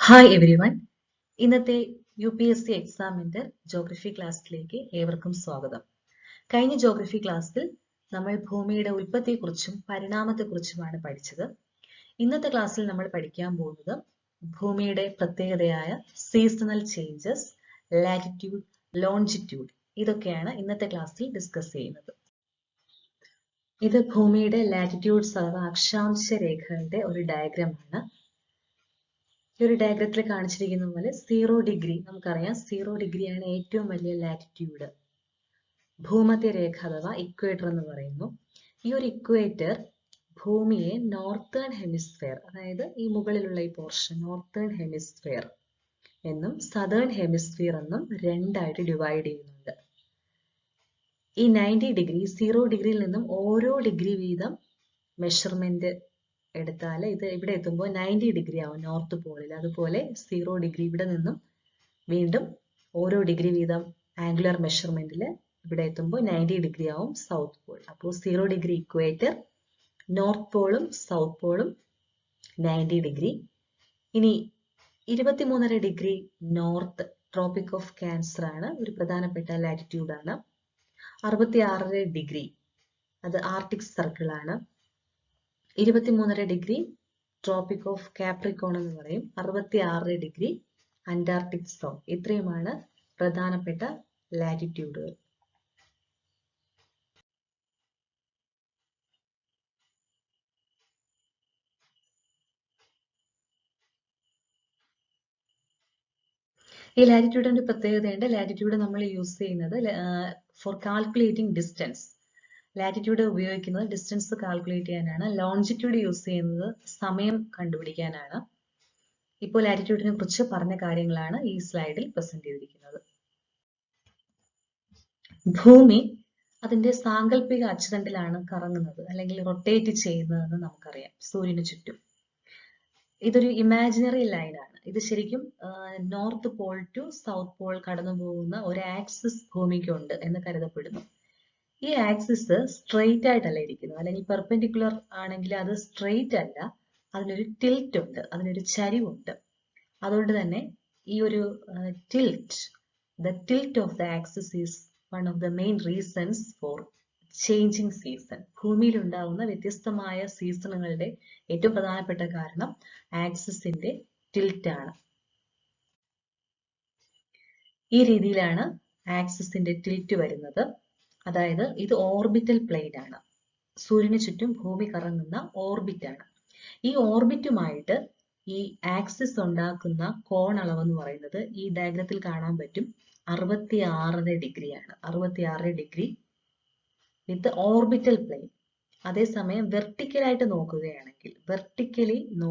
Hi every one. ഇന്നത്തെ UPSC എക്സാമിന്റെ geography ക്ലാസ്സിലേക്ക് ഏവർക്കും സ്വാഗതം. കഴിഞ്ഞ ജോഗ്രഫി ക്ലാസ്സിൽ നമ്മൾ ഭൂമിയുടെ ഉൽപ്പത്തിയെക്കുറിച്ചും പരിണാമത്തെക്കുറിച്ചുമാണ് പഠിച്ചത്. ഇന്നത്തെ ക്ലാസ്സിൽ നമ്മൾ പഠിക്കാൻ പോകുന്നത് ഭൂമിയുടെ പ്രത്യേകതയായ സീസണൽ ചേഞ്ചസ്, ലാറ്റിറ്റ്യൂഡ്, ലോഞ്ചിറ്റ്യൂഡ് ഇതൊക്കെയാണ് ഇന്നത്തെ ക്ലാസ്സിൽ ഡിസ്കസ് ചെയ്യുന്നത്. ഇത് ഭൂമിയുടെ ലാറ്റിറ്റ്യൂഡ്സ് അഥവാ അക്ഷാംശ രേഖകളുടെ ഒരു ഡയഗ്രമാണ്. ഈ ഒരു ഡയഗ്രത്തിൽ കാണിച്ചിരിക്കുന്ന പോലെ 0 ഡിഗ്രി നമുക്കറിയാം. 0 ഡിഗ്രിയാണ് ഏറ്റവും വലിയ ലാറ്റിറ്റ്യൂഡ്. ഭൂമധ്യരേഖ അഥവാ ഇക്വേറ്റർ എന്ന് പറയുന്നു. ഈ ഒരു ഇക്വേറ്റർ ഭൂമിയെ നോർത്തേൺ ഹെമിസ്ഫിയർ, അതായത് ഈ മുകളിലുള്ള ഈ പോർഷൻ നോർത്തേൺ ഹെമിസ്ഫിയർ എന്നും സദേൺ ഹെമിസ്ഫിയർ എന്നും രണ്ടായിട്ട് ഡിവൈഡ് ചെയ്യുന്നുണ്ട്. ഈ 90 ഡിഗ്രി 0 ഡിഗ്രിയിൽ നിന്നും ഓരോ ഡിഗ്രി വീതം മെഷർമെന്റ് എടുത്താൽ ഇത് ഇവിടെ എത്തുമ്പോൾ 90 ഡിഗ്രി ആവും നോർത്ത് പോളിൽ. അതുപോലെ 0 ഡിഗ്രി ഇവിടെ നിന്നും വീണ്ടും ഓരോ ഡിഗ്രി വീതം ആംഗുലർ മെഷർമെന്റിൽ ഇവിടെ എത്തുമ്പോൾ 90 ഡിഗ്രി ആവും സൗത്ത് പോൾ. അപ്പോൾ 0 ഡിഗ്രി ഇക്വേറ്റർ, നോർത്ത് പോളും സൗത്ത് പോളും 90 ഡിഗ്രി. ഇനി 23.5 degree north tropic of cancer ആണ്, ഒരു പ്രധാനപ്പെട്ട ലാറ്റിറ്റ്യൂഡ് ആണ്. 66 ഡിഗ്രി അത് ആർട്ടിക് സർക്കിൾ ആണ്. 23.5 ഡിഗ്രി ട്രോപ്പിക് ഓഫ് കാപ്രിക്കോൺ എന്ന് പറയും. 66 ഡിഗ്രി അന്റാർട്ടിക് സോൺ. ഇത്രയുമാണ് പ്രധാനപ്പെട്ട ലാറ്റിറ്റ്യൂഡുകൾ. ഈ ലാറ്റിറ്റ്യൂഡിന്റെ പ്രത്യേകതയുണ്ട്. ലാറ്റിറ്റ്യൂഡ് നമ്മൾ യൂസ് ചെയ്യുന്നത് ഫോർ കാൽക്കുലേറ്റിംഗ് ഡിസ്റ്റൻസ്. ലാറ്റിറ്റ്യൂഡ് ഉപയോഗിക്കുന്നത് ഡിസ്റ്റൻസ് കാൽക്കുലേറ്റ് ചെയ്യാനാണ്. ലോഞ്ചിറ്റ്യൂഡ് യൂസ് ചെയ്യുന്നത് സമയം കണ്ടുപിടിക്കാനാണ്. ഇപ്പോൾ ലാറ്റിറ്റ്യൂഡിനെ കുറിച്ച് പറഞ്ഞ കാര്യങ്ങളാണ് ഈ സ്ലൈഡിൽ പ്രസന്റ് ചെയ്തിരിക്കുന്നത്. ഭൂമി അതിന്റെ സാങ്കല്പിക അച്ചുതണ്ടിലാണ് കറങ്ങുന്നത് അല്ലെങ്കിൽ റൊട്ടേറ്റ് ചെയ്യുന്നതെന്ന് നമുക്കറിയാം സൂര്യന് ചുറ്റും. ഇതൊരു ഇമാജിനറി ലൈനാണ്. ഇത് ശരിക്കും north pole to south pole കടന്നു പോകുന്ന ഒരു ആക്സിസ് ഭൂമിക്കുണ്ട് എന്ന് കരുതപ്പെടുന്നു. ഈ ആക്സിസ് സ്ട്രെയിറ്റ് ആയിട്ടല്ല ഇരിക്കുന്നത്, അല്ലെങ്കിൽ പെർപെൻഡിക്കുലർ ആണെങ്കിൽ അത് സ്ട്രെയിറ്റ് അല്ല, അതിനൊരു ടിൽറ്റ് ഉണ്ട്, അതിനൊരു ചരിവുണ്ട്. അതുകൊണ്ട് തന്നെ ഈ ഒരു the tilt of the axis is one of the main reasons for changing season. ഭൂമിയിൽ ഉണ്ടാകുന്ന വ്യത്യസ്തമായ സീസണുകളുടെ ഏറ്റവും പ്രധാനപ്പെട്ട കാരണം ആക്സിസിന്റെ ടിൽറ്റ് ആണ്. ഈ രീതിയിലാണ് ആക്സിസിന്റെ ടിൽറ്റ് വരുന്നത്. അതായത് ഇത് ഓർബിറ്റൽ പ്ലെയിൻ ആണ്. സൂര്യന് ചുറ്റും ഭൂമി കറങ്ങുന്ന ഓർബിറ്റ് ആണ്. ഈ ഓർബിറ്റുമായിട്ട് ഈ ആക്സിസ് ഉണ്ടാക്കുന്ന കോൺ അളവ് എന്ന് പറയുന്നത് ഈ ഡയഗ്രത്തിൽ കാണാൻ പറ്റും 66 ഡിഗ്രിയാണ്. 66 ഡിഗ്രി വിത്ത് ഓർബിറ്റൽ പ്ലെയിൻ. അതേസമയം വെർട്ടിക്കലി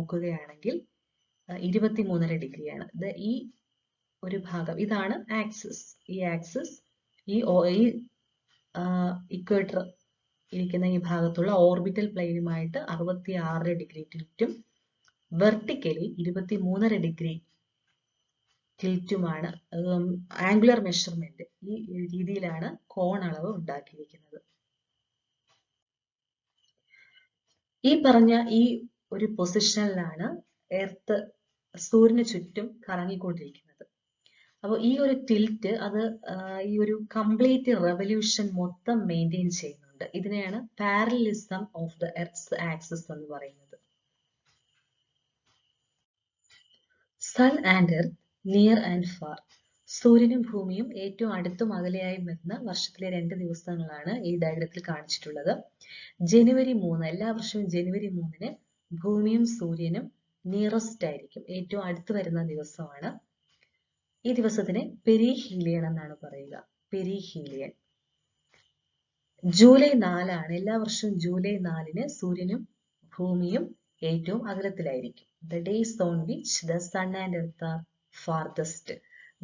നോക്കുകയാണെങ്കിൽ 23.5 ഡിഗ്രിയാണ്. ഈ ഒരു ഭാഗം ഇതാണ് ആക്സിസ്. ഈ ആക്സിസ് ഈ ഇക്വേറ്റർ ഇരിക്കുന്ന ഈ ഭാഗത്തുള്ള ഓർബിറ്റൽ പ്ലെയിനുമായിട്ട് 66 ഡിഗ്രി ടിൽറ്റും വെർട്ടിക്കലി 23.5 ഡിഗ്രി ടിൽറ്റുമാണ്. ആംഗുലർ മെഷർമെന്റ് ഈ രീതിയിലാണ് കോൺ അളവ് ഉണ്ടാക്കിയിരിക്കുന്നത്. ഈ പറഞ്ഞ ഈ ഒരു പൊസിഷനിലാണ് എർത്ത് സൂര്യന് ചുറ്റും കറങ്ങിക്കൊണ്ടിരിക്കുന്നത്. അപ്പോൾ ഈ ഒരു ടിൽറ്റ് അത് ഈ ഒരു കംപ്ലീറ്റ് റെവല്യൂഷൻ മൊത്തം മെയിൻറ്റെയിൻ ചെയ്യുന്നുണ്ട്. ഇതിനെയാണ് parallelism of the earth's axis എന്ന് പറയുന്നത്. Sun and earth near and far. സൂര്യനും ഭൂമിയും ഏറ്റവും അടുത്തും അകലെയായും വരുന്ന വർഷത്തിലെ 2 ദിവസങ്ങളാണ് ഈ ഡയഗ്രത്തിൽ കാണിച്ചിട്ടുള്ളത്. ജനുവരി 3, എല്ലാ വർഷവും ജനുവരി 3-ന് ഭൂമിയും സൂര്യനും നിയറസ്റ്റ് ആയിരിക്കും, ഏറ്റവും അടുത്ത് വരുന്ന ദിവസമാണ്. ഈ ദിവസത്തിന് പെരിഹീലിയൻ എന്നാണ് പറയുക. പെരിഹീലിയൻ. ജൂലൈ 4 എല്ലാ വർഷവും ജൂലൈ 4-ന് സൂര്യനും ഭൂമിയും ഏറ്റവും അകലത്തിലായിരിക്കും. The days on which the sun and earth are farthest.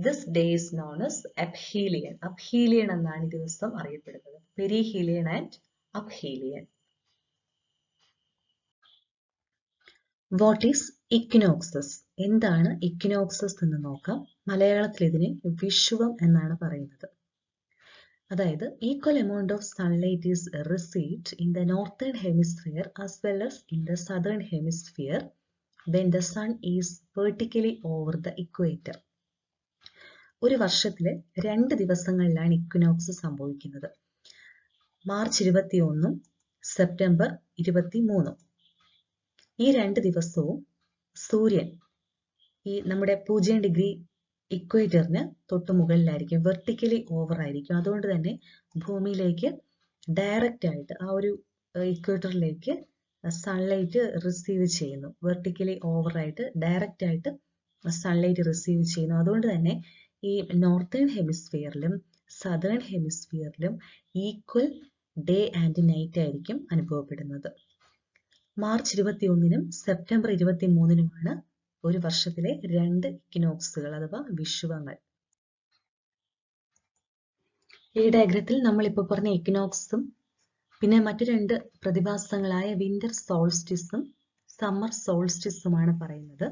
This day is known as aphelion. Aphelion എന്നാണ് ഈ ദിവസം അറിയപ്പെടുന്നത്. Perihelion and aphelion. What is equinoxes? എന്താണ് ഇക്വിനോക്സസ് എന്ന് നോക്കാം. മലയാളത്തിൽ ഇതിനെ വിഷുവം എന്നാണ് പറയുന്നത്. അതായത് equal amount of sunlight is received in the northern hemisphere as well as in the southern hemisphere when the sun is vertically over the equator. ഒരു വർഷത്തില് 2 ദിവസങ്ങളിലാണ് ഇക്വിനോക്സ് സംഭവിക്കുന്നത്. March 21 September 23. ഈ 2 ദിവസവും സൂര്യൻ ഈ നമ്മുടെ 0 ഡിഗ്രി ഇക്വേറ്ററിന് തൊട്ട് മുകളിലായിരിക്കും, വെർട്ടിക്കലി ഓവർ ആയിരിക്കും. അതുകൊണ്ട് തന്നെ ഭൂമിയിലേക്ക് ഡയറക്റ്റ് ആയിട്ട് ആ ഒരു ഇക്വേറ്ററിലേക്ക് സൺലൈറ്റ് റിസീവ് ചെയ്യുന്നു. വെർട്ടിക്കലി ഓവർ ആയിട്ട് ഡയറക്റ്റ് ആയിട്ട് സൺലൈറ്റ് റിസീവ് ചെയ്യുന്നു. അതുകൊണ്ട് തന്നെ ഈ നോർത്തേൺ ഹെമിസ്ഫിയറിലും സദേൺ ഹെമിസ്ഫിയറിലും ഈക്വൽ ഡേ ആൻഡ് നൈറ്റ് ആയിരിക്കും അനുഭവപ്പെടുന്നത്. മാർച്ച് 21 സെപ്റ്റംബർ 23 ഒരു വർഷത്തിലെ 2 ഇക്വിനോക്സുകൾ അഥവാ വിഷുവങ്ങൾ. ഈ ഡയഗ്രത്തിൽ നമ്മൾ ഇപ്പോൾ പറഞ്ഞ ഇക്വിനോക്സും പിന്നെ മറ്റു 2 പ്രതിഭാസങ്ങളായ വിന്റർ സോൾസ്റ്റിസും സമ്മർ സോൾസ്റ്റിസുമാണ് പറയുന്നത്.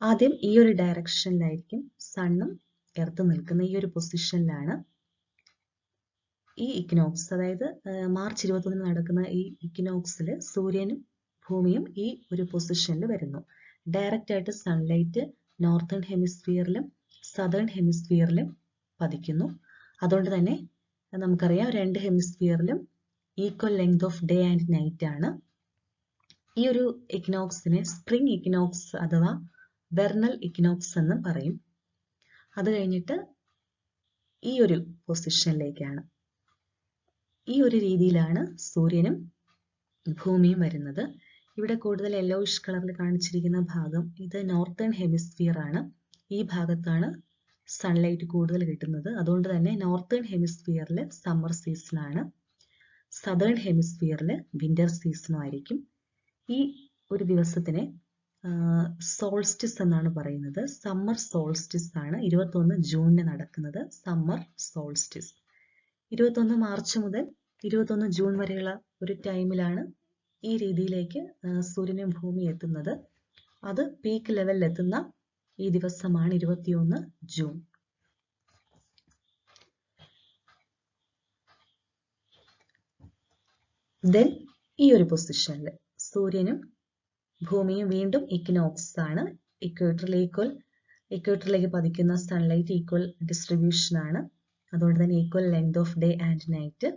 ആദ്യം ഈ ഒരു ഡയറക്ഷനിലായിരിക്കും സണ്ണും എർത്തും നിൽക്കുന്ന ഈ ഒരു പൊസിഷനിലാണ് ഈ ഇക്വിനോക്സ്. അതായത് മാർച്ച് 21 നടക്കുന്ന ഈ ഇക്വിനോക്സിൽ സൂര്യനും ഭൂമിയും ഈ ഒരു പൊസിഷനിൽ വരുന്നു. ഡയറക്റ്റ് ആയിട്ട് സൺലൈറ്റ് നോർത്തേൺ ഹെമിസ്ഫിയറിലും സദേൺ ഹെമിസ്ഫിയറിലും പതിക്കുന്നു. അതുകൊണ്ട് തന്നെ നമുക്കറിയാം 2 ഹെമിസ്ഫിയറിലും equal length of day and night ആണ്. ഈ ഒരു ഇക്വിനോക്സിനെ സ്പ്രിംഗ് ഇക്വിനോക്സ് അഥവാ വെർണൽ ഇക്വിനോക്സ് എന്നും പറയും. അത് കഴിഞ്ഞിട്ട് ഈ ഒരു പൊസിഷനിലേക്കാണ്, ഈ ഒരു രീതിയിലാണ് സൂര്യനും ഭൂമിയും വരുന്നത്. ഇവിടെ കൂടുതൽ യെല്ലോയിഷ് കളറിൽ കാണിച്ചിരിക്കുന്ന ഭാഗം ഇത് നോർത്തേൺ ഹെമിസ്ഫിയർ ആണ്. ഈ ഭാഗത്താണ് സൺലൈറ്റ് കൂടുതൽ കിട്ടുന്നത്. അതുകൊണ്ട് തന്നെ നോർത്തേൺ ഹെമിസ്ഫിയറിൽ സമ്മർ സീസൺ ആണ്, സദേൺ ഹെമിസ്ഫിയറിൽ വിന്റർ സീസണും ആയിരിക്കും. ഈ ഒരു ദിവസത്തിനെ സോൾസ്റ്റിസ് എന്നാണ് പറയുന്നത്. സമ്മർ സോൾസ്റ്റിസ് ആണ് 21 ജൂണിന് നടക്കുന്നത്. സമ്മർ സോൾസ്റ്റിസ് 21 മാർച്ച് മുതൽ 21 ജൂൺ വരെയുള്ള ഒരു ടൈമിലാണ് ഈ രീതിയിലേക്ക് സൂര്യനും ഭൂമി എത്തുന്നത്. അത് പീക്ക് ലെവലിൽ എത്തുന്ന ഈ ദിവസമാണ് 21 ജൂൺ. ദെൻ ഈ ഒരു പൊസിഷനിൽ സൂര്യനും ഭൂമിയും വീണ്ടും ഇക്വിനോക്സ് ആണ്. ഇക്വേറ്ററിലേക്ക് പതിക്കുന്ന സൺലൈറ്റ് ഈക്വൽ ഡിസ്ട്രിബ്യൂഷൻ ആണ്. അതുകൊണ്ട് തന്നെ equal length of day and night.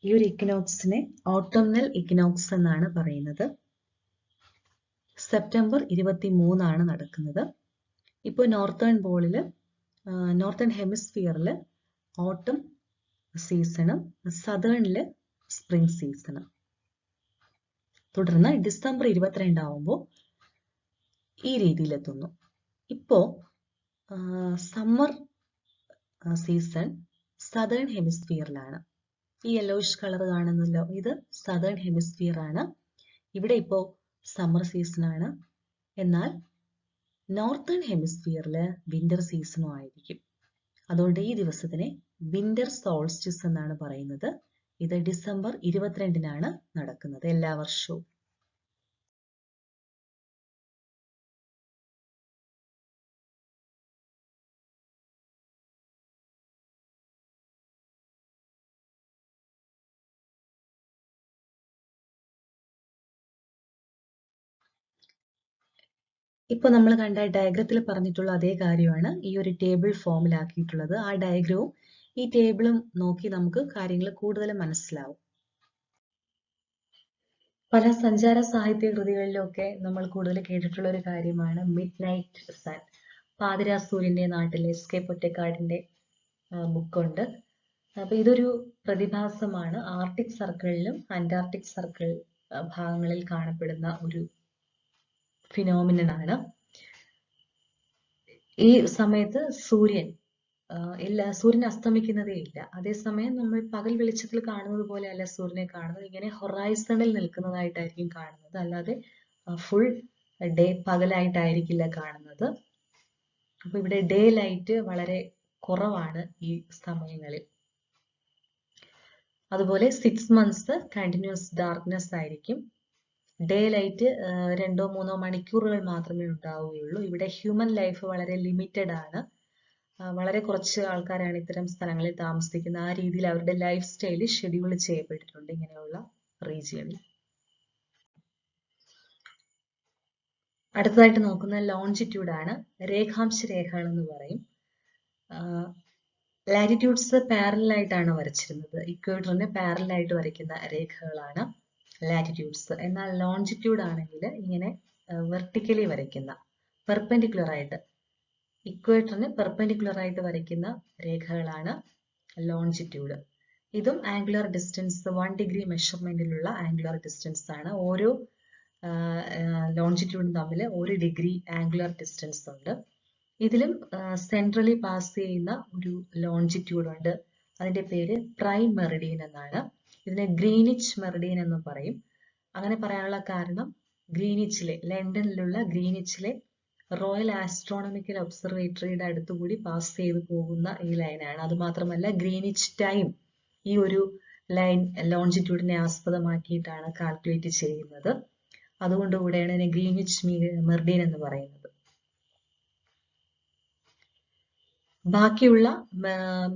ഈ ഒരു ഇക്വിനോക്സിനെ ഓട്ടോംനൽ ഇക്വിനോക്സ് എന്നാണ് പറയുന്നത്. സെപ്റ്റംബർ 23 ആണ് നടക്കുന്നത്. ഇപ്പോൾ നോർത്തേൺ ഹെമിസ്ഫിയറിൽ ഓട്ടം സീസണും സദേണില് സ്പ്രിംഗ് സീസണും. തുടർന്ന് ഡിസംബർ 22 ആവുമ്പോൾ ഈ രീതിയിലെത്തുന്നു. ഇപ്പോൾ സമ്മർ സീസൺ സദേൺ ഹെമിസ്ഫിയറിലാണ്. ഈ യെല്ലോയിഷ് കളർ കാണുന്നല്ലോ, ഇത് സദേൺ ഹെമിസ്ഫിയർ ആണ്. ഇവിടെ ഇപ്പോൾ സമ്മർ സീസൺ ആണ്. എന്നാൽ നോർത്തേൺ ഹെമിസ്ഫിയറിൽ വിന്റർ സീസണും ആയിരിക്കും. അതുകൊണ്ട് ഈ ദിവസത്തിനെ വിന്റർ സോൾസ്റ്റിസ് എന്നാണ് പറയുന്നത്. ഇത് ഡിസംബർ 22 നടക്കുന്നത് എല്ലാ വർഷവും. ഇപ്പോൾ നമ്മൾ കണ്ട ഡയഗ്രത്തിൽ പറഞ്ഞിട്ടുള്ള അതേ കാര്യമാണ് ഈ ഒരു ടേബിൾ ഫോമിലാക്കിയിട്ടുള്ളത്. ആ ഡയഗ്രവും ഈ ടേബിളും നോക്കി നമുക്ക് കാര്യങ്ങൾ കൂടുതൽ മനസ്സിലാവും. പല സഞ്ചാര സാഹിത്യ കൃതികളിലൊക്കെ നമ്മൾ കൂടുതൽ കേട്ടിട്ടുള്ള ഒരു കാര്യമാണ് മിഡ് നൈറ്റ് സൺ. പാതിരാ സൂര്യന്റെ നാട്ടിലെ എസ്.കെ. പൊറ്റക്കാടിന്റെ ബുക്കുണ്ട്. അപ്പൊ ഇതൊരു പ്രതിഭാസമാണ്. ആർട്ടിക് സർക്കിളിലും അന്റാർട്ടിക് സർക്കിൾ ഭാഗങ്ങളിൽ കാണപ്പെടുന്ന ഒരു ഫിനോമിനൻ ആണ്. ഈ സമയത്ത് സൂര്യൻ അസ്തമിക്കുന്നതേ ഇല്ല. അതേസമയം നമ്മൾ പകൽ വെളിച്ചത്തിൽ കാണുന്നത് പോലെ അല്ല സൂര്യനെ കാണുന്നത്. ഇങ്ങനെ ഹൊറൈസണിൽ നിൽക്കുന്നതായിട്ടായിരിക്കും കാണുന്നത്, അല്ലാതെ ഫുൾ ഡേ പകലായിട്ടായിരിക്കില്ല കാണുന്നത്. അപ്പൊ ഇവിടെ ഡേ ലൈറ്റ് വളരെ കുറവാണ് ഈ സമയങ്ങളിൽ. അതുപോലെ 6 months കണ്ടിന്യൂസ് ഡാർക്ക്നെസ് ആയിരിക്കും. ഡേ ലൈറ്റ് 2-3 മണിക്കൂറുകൾ മാത്രമേ ഉണ്ടാവുകയുള്ളൂ. ഇവിടെ ഹ്യൂമൻ ലൈഫ് വളരെ ലിമിറ്റഡ് ആണ്. വളരെ കുറച്ച് ആൾക്കാരാണ് ഇത്തരം സ്ഥലങ്ങളിൽ താമസിക്കുന്നത്. ആ രീതിയിൽ അവരുടെ ലൈഫ് സ്റ്റൈൽ ഷെഡ്യൂൾ ചെയ്യപ്പെട്ടിട്ടുണ്ട് ഇങ്ങനെയുള്ള റീജിയണിൽ. അടുത്തതായിട്ട് നോക്കുന്ന ലോഞ്ചിറ്റ്യൂഡ് ആണ്. രേഖാംശ രേഖകൾ എന്ന് പറയും. ലാറ്റിറ്റ്യൂഡ്സ് പാരലൽ ആയിട്ടാണ് വരച്ചിരുന്നത്. ഇക്വേറ്ററിന് പാരലൽ ആയിട്ട് വരയ്ക്കുന്ന രേഖകളാണ് ലാറ്റിറ്റ്യൂഡ്സ്. എന്നാൽ ലോഞ്ചിറ്റ്യൂഡ് ആണെങ്കിൽ ഇങ്ങനെ വെർട്ടിക്കലി വരയ്ക്കുന്ന, പെർപെൻഡിക്കുലർ ആയിട്ട്, ഇക്വേറ്ററിന് പെർപെൻഡിക്കുലർ ആയിട്ട് വരയ്ക്കുന്ന രേഖകളാണ് ലോഞ്ചിറ്റ്യൂഡ്. ഇതും ആംഗുലർ ഡിസ്റ്റൻസ് 1 ഡിഗ്രി മെഷർമെന്റിലുള്ള ആംഗുലർ ഡിസ്റ്റൻസ് ആണ്. ഓരോ ലോഞ്ചിറ്റ്യൂഡും തമ്മിൽ 1 ഡിഗ്രി ആംഗുലർ ഡിസ്റ്റൻസ് ഉണ്ട്. ഇതിലും സെൻട്രലി പാസ് ചെയ്യുന്ന ഒരു ലോഞ്ചിറ്റ്യൂഡ് ഉണ്ട്. അതിന്റെ പേര് പ്രൈം മെറിഡിയൻ എന്നാണ്. ഇതിനെ ഗ്രീനിച്ച് മെറിഡിയൻ എന്ന് പറയും. അങ്ങനെ പറയാനുള്ള കാരണം ഗ്രീനിച്ചിലെ, ലണ്ടനിലുള്ള ഗ്രീനിച്ചിലെ റോയൽ ആസ്ട്രോണമിക്കൽ ഒബ്സർവേറ്ററിയുടെ അടുത്തുകൂടി പാസ് ചെയ്തു പോകുന്ന ഈ ലൈനാണ്. അതുമാത്രമല്ല ഗ്രീനിച്ച് ടൈം ഈ ഒരു ലൈൻ ലോഞ്ചിറ്റ്യൂഡിനെ ആസ്പദമാക്കിയിട്ടാണ് കാൽക്കുലേറ്റ് ചെയ്യുന്നത്. അതുകൊണ്ടുകൂടെയാണ് ഇതിനെ ഗ്രീനിച്ച് മെറിഡിയൻ എന്ന് പറയുന്നത്. ബാക്കിയുള്ള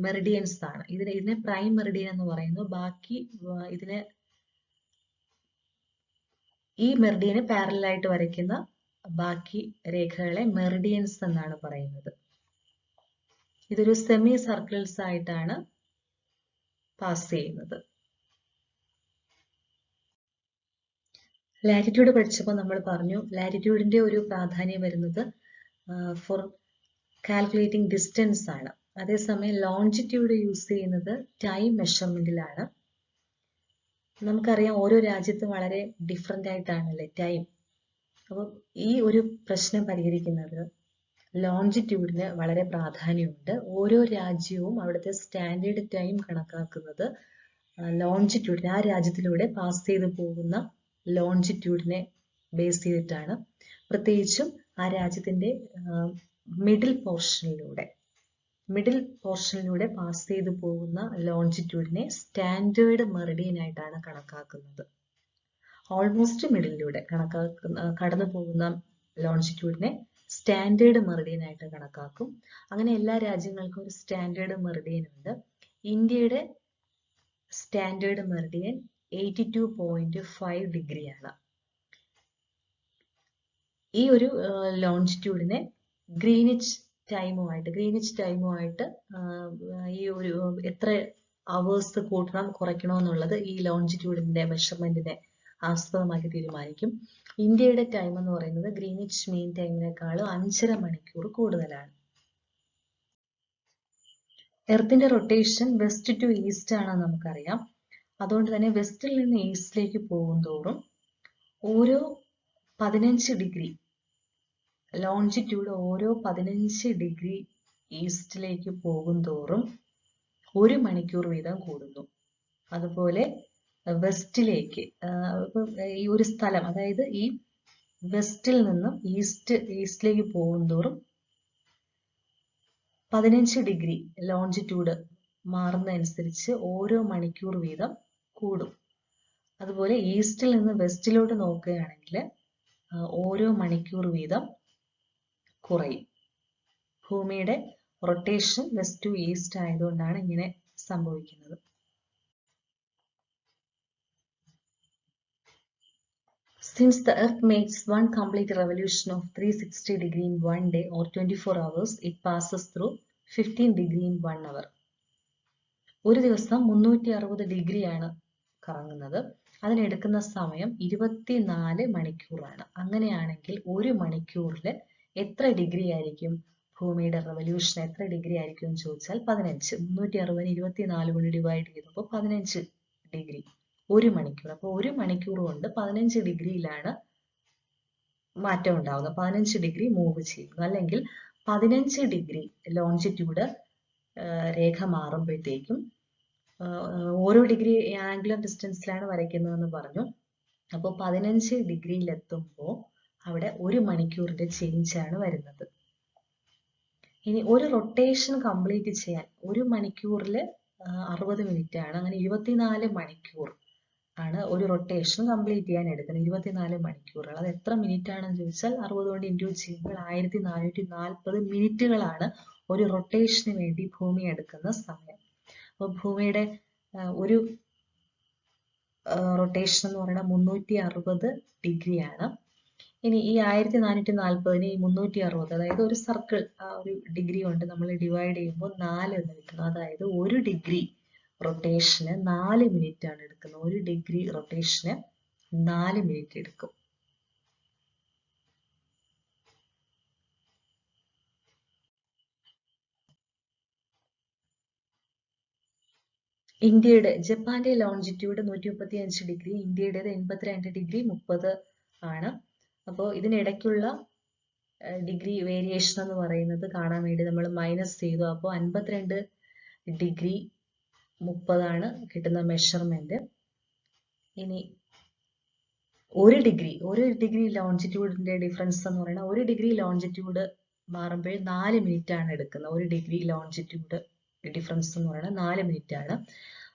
മെറിഡിയൻസ് ആണ് ഇതിനെ പ്രൈം മെറിഡിയൻ എന്ന് പറയുന്നു. ബാക്കി ഇതിനെ ഈ മെറിഡിയന് പാരലൽ ആയിട്ട് വരയ്ക്കുന്ന ബാക്കി രേഖകളെ മെറിഡിയൻസ് എന്നാണ് പറയുന്നത്. ഇതൊരു സെമി സർക്കിൾസ് ആയിട്ടാണ് പാസ് ചെയ്യുന്നത്. ലാറ്റിറ്റ്യൂഡ് പഠിച്ചപ്പോൾ നമ്മൾ പറഞ്ഞു ലാറ്റിറ്റ്യൂഡിന്റെ ഒരു പ്രാധാന്യം വരുന്നത് ഫോർ കാൽക്കുലേറ്റിംഗ് ഡിസ്റ്റൻസ് ആണ്. അതേസമയം ലോഞ്ചിറ്റ്യൂഡ് യൂസ് ചെയ്യുന്നത് ടൈം മെഷർമെന്റിലാണ്. നമുക്കറിയാം ഓരോ രാജ്യത്തും വളരെ ഡിഫറെന്റ് ആയിട്ടാണല്ലേ ടൈം. അപ്പോൾ ഈ ഒരു പ്രശ്നം പരിഹരിക്കുന്നത് ലോഞ്ചിറ്റ്യൂഡിന് വളരെ പ്രാധാന്യമുണ്ട്. ഓരോ രാജ്യവും അവിടുത്തെ സ്റ്റാൻഡേർഡ് ടൈം കണക്കാക്കുന്നത് ലോഞ്ചിറ്റ്യൂഡിനെ, ആ രാജ്യത്തിലൂടെ പാസ് ചെയ്തു പോകുന്ന ലോഞ്ചിറ്റ്യൂഡിനെ ബേസ് ചെയ്തിട്ടാണ്. പ്രത്യേകിച്ചും ആ രാജ്യത്തിന്റെ മിഡിൽ പോർഷനിലൂടെ പാസ് ചെയ്തു പോകുന്ന ലോഞ്ചിറ്റ്യൂഡിനെ സ്റ്റാൻഡേർഡ് മെറിഡിയൻ ആയിട്ടാണ് കണക്കാക്കുന്നത്. ഓൾമോസ്റ്റ് മിഡിലൂടെ കടന്നു പോകുന്ന ലോഞ്ചിറ്റ്യൂഡിനെ സ്റ്റാൻഡേർഡ് മെറിഡിയൻ ആയിട്ട് കണക്കാക്കും. അങ്ങനെ എല്ലാ രാജ്യങ്ങൾക്കും ഒരു സ്റ്റാൻഡേർഡ് മെറിഡിയൻ ഉണ്ട്. ഇന്ത്യയുടെ സ്റ്റാൻഡേർഡ് മെറിഡിയൻ 82.5 ഡിഗ്രിയാണ്. ഈ ഒരു ലോഞ്ചിറ്റ്യൂഡിനെ ഗ്രീനിച്ച് ടൈമുമായിട്ട് ഈ ഒരു എത്ര അവേഴ്സ് കൂട്ടണം കുറയ്ക്കണോ എന്നുള്ളത് ഈ ലോഞ്ചിറ്റ്യൂഡിന്റെ മെഷർമെന്റിനെ ആസ്പദമാക്കി തീരുമാനിക്കും. ഇന്ത്യയുടെ ടൈം എന്ന് പറയുന്നത് ഗ്രീനിച്ച് മീൻ ടൈമിനേക്കാളും 5.5 മണിക്കൂർ കൂടുതലാണ്. എർത്തിന്റെ റൊട്ടേഷൻ വെസ്റ്റ് ടു ഈസ്റ്റ് ആണെന്ന് നമുക്കറിയാം. അതുകൊണ്ട് തന്നെ വെസ്റ്റിൽ നിന്ന് ഈസ്റ്റിലേക്ക് പോകുന്തോറും ഓരോ 15 ഡിഗ്രി ലോഞ്ചിറ്റ്യൂഡ് ഓരോ 15 ഡിഗ്രി ഈസ്റ്റിലേക്ക് പോകുന്തോറും 1 മണിക്കൂർ വീതം കൂടുന്നു. അതുപോലെ വെസ്റ്റിലേക്ക് ഈ ഒരു സ്ഥലം, അതായത് ഈ വെസ്റ്റിൽ നിന്നും ഈസ്റ്റിലേക്ക് പോകുന്തോറും 15 ഡിഗ്രി ലോഞ്ചിറ്റ്യൂഡ് മാറുന്നതനുസരിച്ച് ഓരോ മണിക്കൂർ വീതം കൂടും. അതുപോലെ ഈസ്റ്റിൽ നിന്ന് വെസ്റ്റിലോട്ട് നോക്കുകയാണെങ്കിൽ ഓരോ മണിക്കൂർ വീതം കുറയും. ഭൂമിയുടെ റൊട്ടേഷൻ വെസ്റ്റ് ടു ഈസ്റ്റ് ആയതുകൊണ്ടാണ് ഇങ്ങനെ സംഭവിക്കുന്നത്. Since the Earth makes one complete revolution of 360 degree in 1 day or 24 hours, it passes through 15 degree in 1 hour. ഒരു ദിവസം 360 ഡിഗ്രിയാണ് കറങ്ങുന്നത്. അതിനെടുക്കുന്ന സമയം 24 മണിക്കൂറാണ്. അങ്ങനെയാണെങ്കിൽ ഒരു മണിക്കൂറിൽ എത്ര ഡിഗ്രി ആയിരിക്കും ഭൂമിയുടെ റെവല്യൂഷൻ? എത്ര ഡിഗ്രി ആയിരിക്കും എന്ന് ചോദിച്ചാൽ 15. 360 24 കൊണ്ട് ഡിവൈഡ് ചെയ്തപ്പോൾ 15 ഡിഗ്രി ഒരു മണിക്കൂർ. അപ്പോൾ ഒരു മണിക്കൂർ കൊണ്ട് 15 ഡിഗ്രിയിലാണ് മാറ്റം ഉണ്ടാവുന്നത്. 15 ഡിഗ്രി മൂവ് ചെയ്യുന്നു. അല്ലെങ്കിൽ 15 ഡിഗ്രി ലോഞ്ചിറ്റ്യൂഡ് രേഖ മാറുമ്പോഴത്തേക്കും ഓരോ ഡിഗ്രി ആംഗുലർ ഡിസ്റ്റൻസിലാണ് വരയ്ക്കുന്നതെന്ന് പറഞ്ഞു. അപ്പോൾ 15 ഡിഗ്രിയിൽ എത്തുമ്പോൾ അവിടെ ഒരു മണിക്കൂറിന്റെ ചേഞ്ച് ആണ് വരുന്നത്. ഇനി ഒരു റൊട്ടേഷൻ കംപ്ലീറ്റ് ചെയ്യാൻ ഒരു മണിക്കൂറിൽ 60 മിനിറ്റ് ആണ്. അങ്ങനെ 24 മണിക്കൂർ ആണ് ഒരു റൊട്ടേഷൻ കംപ്ലീറ്റ് ചെയ്യാൻ എടുക്കുന്നത്. 24 മണിക്കൂറുകൾ. അത് എത്ര മിനിറ്റ് ആണെന്ന് ചോദിച്ചാൽ 60 കൊണ്ട് ഇൻഡ്യൂട്ട് ചെയ്യുമ്പോൾ 1440 മിനിറ്റുകളാണ് ഒരു റൊട്ടേഷന് വേണ്ടി ഭൂമി എടുക്കുന്ന സമയം. അപ്പോൾ ഭൂമിയുടെ ഒരു റൊട്ടേഷൻ എന്ന് പറയുന്നത് 360 ഡിഗ്രിയാണ്. ഇനി ഈ 1440 ഈ 360, അതായത് ഒരു സർക്കിൾ ആ ഒരു ഡിഗ്രി കൊണ്ട് നമ്മൾ ഡിവൈഡ് ചെയ്യുമ്പോൾ 4 എന്ന് കിട്ടുന്നു. അതായത് ഒരു ഡിഗ്രി റൊട്ടേഷന് 4 മിനിറ്റ് ആണ് എടുക്കുന്നത്. ഒരു ഡിഗ്രി റൊട്ടേഷന് 4 മിനിറ്റ് എടുക്കും. ഇന്ത്യയുടെ ജപ്പാന്റെ ലോഞ്ചിറ്റ്യൂഡ് 135 ഡിഗ്രി, ഇന്ത്യയുടേത് 82 ഡിഗ്രി 30 ആണ്. അപ്പോൾ ഇതിനിടയ്ക്കുള്ള ഡിഗ്രി വേരിയേഷൻ എന്ന് പറയുന്നത് കാണാൻ വേണ്ടി നമ്മൾ മൈനസ് ചെയ്തു. അപ്പോൾ 52 ഡിഗ്രി 30 ആണ് കിട്ടുന്ന മെഷർമെന്റ്. ഇനി ഒരു ഡിഗ്രി ലോഞ്ചിറ്റ്യൂഡിന്റെ ഡിഫറൻസ് എന്ന് പറയുന്നത്, ഒരു ഡിഗ്രി ലോഞ്ചിറ്റ്യൂഡ് മാറുമ്പോൾ 4 മിനിറ്റ് ആണ് എടുക്കുന്നത്. ഒരു ഡിഗ്രി ലോഞ്ചിറ്റ്യൂഡ് ഡിഫറൻസ് എന്ന് പറയുന്നത് 4 മിനിറ്റ് ആണ്.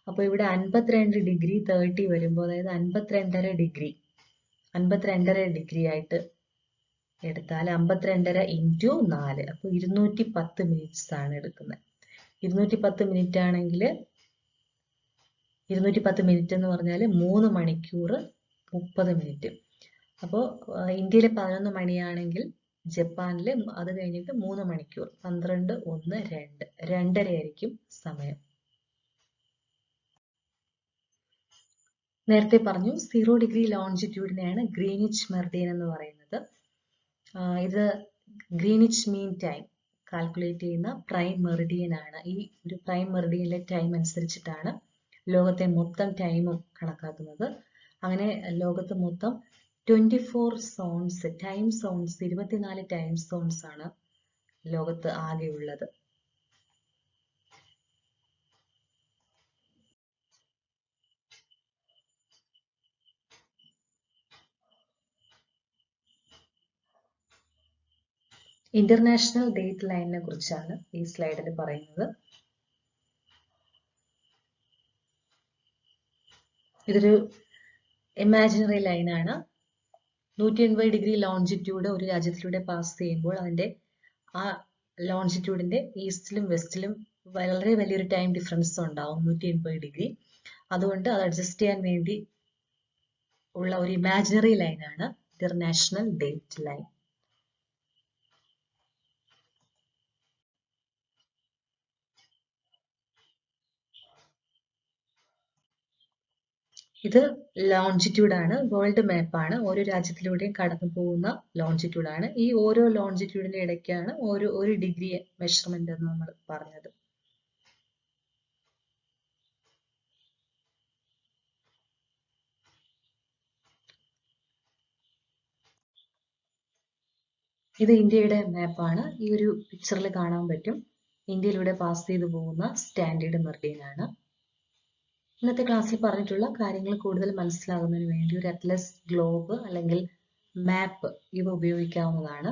അപ്പോൾ ഇവിടെ 52 ഡിഗ്രി 30 വരുമ്പോൾ, അതായത് 52.5 ഡിഗ്രി ആയിട്ട് എടുത്താൽ 52 ഇൻറ്റു 4, അപ്പോൾ 210 മിനിറ്റ്സ് ആണ് എടുക്കുന്നത്. 210 മിനിറ്റ് ആണെങ്കിൽ 210 മിനിറ്റ് എന്ന് പറഞ്ഞാൽ 3 മണിക്കൂർ 30 മിനിറ്റ്. അപ്പോൾ ഇന്ത്യയിൽ 11 മണിയാണെങ്കിൽ ജപ്പാനിൽ അത് കഴിഞ്ഞിട്ട് 3 മണിക്കൂർ 12, 1, 2, 2:30 ആയിരിക്കും സമയം. നേരത്തെ പറഞ്ഞു 0 ഡിഗ്രി ലോഞ്ചിറ്റ്യൂഡിനെയാണ് ഗ്രീനിച്ച് മെറിഡിയൻ എന്ന് പറയുന്നത്. ഇത് ഗ്രീനിച്ച് മീൻ ടൈം കാൽക്കുലേറ്റ് ചെയ്യുന്ന പ്രൈം മെറിഡിയൻ ആണ്. ഈ ഒരു പ്രൈം മെറിഡിയനിലെ ടൈം അനുസരിച്ചിട്ടാണ് ലോകത്തെ മൊത്തം ടൈമും കണക്കാക്കുന്നത്. അങ്ങനെ ലോകത്ത് മൊത്തം 24 zones, time zones, 24 time zones ആണ് ലോകത്ത് ആകെ ഉള്ളത്. ഇന്റർനാഷണൽ ഡേറ്റ് ലൈനിനെ കുറിച്ചാണ് ഈ സ്ലൈഡിൽ പറയുന്നത്. ഇതൊരു ഇമാജിനറി ലൈനാണ്. 180 ഡിഗ്രി ലോഞ്ചിറ്റ്യൂഡ് ഒരു രാജ്യത്തിലൂടെ പാസ് ചെയ്യുമ്പോൾ അതിന്റെ ആ ലോഞ്ചിറ്റ്യൂഡിന്റെ ഈസ്റ്റിലും വെസ്റ്റിലും വളരെ വലിയൊരു ടൈം ഡിഫറൻസ് ഉണ്ടാവും, 180 ഡിഗ്രി. അതുകൊണ്ട് അത് അഡ്ജസ്റ്റ് ചെയ്യാൻ വേണ്ടി ഉള്ള ഒരു ഇമാജിനറി ലൈനാണ് ഇന്റർനാഷണൽ ഡേറ്റ് ലൈൻ. ഇത് ലോഞ്ചിറ്റ്യൂഡ് ആണ്, വേൾഡ് മാപ്പ് ആണ്. ഓരോ രാജ്യത്തിലൂടെയും കടന്നു പോകുന്ന ലോഞ്ചിറ്റ്യൂഡ് ആണ്. ഈ ഓരോ ലോഞ്ചിറ്റ്യൂഡിന്റെ ഇടയ്ക്കാണ് ഒരു ഡിഗ്രി മെഷർമെന്റ് എന്ന് നമ്മൾ പറഞ്ഞത്. ഇത് ഇന്ത്യയുടെ മാപ്പാണ്. ഈ ഒരു പിക്ചറിൽ കാണാൻ പറ്റും ഇന്ത്യയിലൂടെ പാസ് ചെയ്തു പോകുന്ന സ്റ്റാൻഡേർഡ് മെറിഡിയൻ ആണ്. ഇന്നത്തെ ക്ലാസ്സിൽ പറഞ്ഞിട്ടുള്ള കാര്യങ്ങൾ കൂടുതൽ മനസ്സിലാകുന്നതിന് വേണ്ടി ഒരു അറ്റ്ലസ്, ഗ്ലോബ് അല്ലെങ്കിൽ മാപ്പ് ഇവ ഉപയോഗിക്കാവുന്നതാണ്.